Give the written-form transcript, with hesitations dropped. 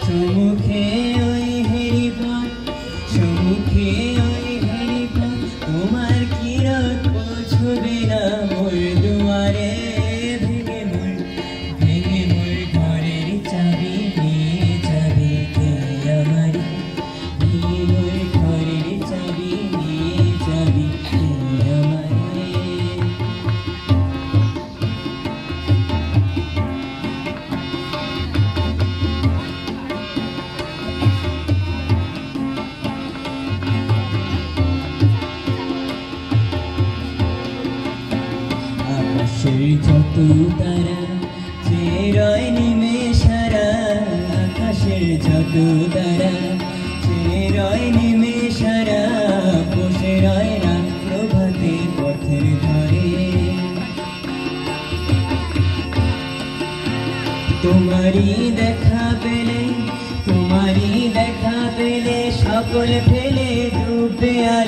সম্মুখে ওই হেরিপথ, সম্মুখে ওই হেরিপথ, তোমার কিরণ পৌঁছবে না মোর দুয়ারে। ভেঙে মোর ঘরের চাবি নিয়ে যাবে কে আমারে, ভেঙে মোর ঘরের চাবি নিয়ে যাবে কে আমারে। আকাশের যত তারা চেরয় নিমেষারা, আকাশের যত তারা চেরয় নিমেষারা, বসে রয় রাত প্রভাতে পথের ধারে। তোমারই দেখা পেলে, তোমারই দেখা পেলে সকল ফেলে ডুবে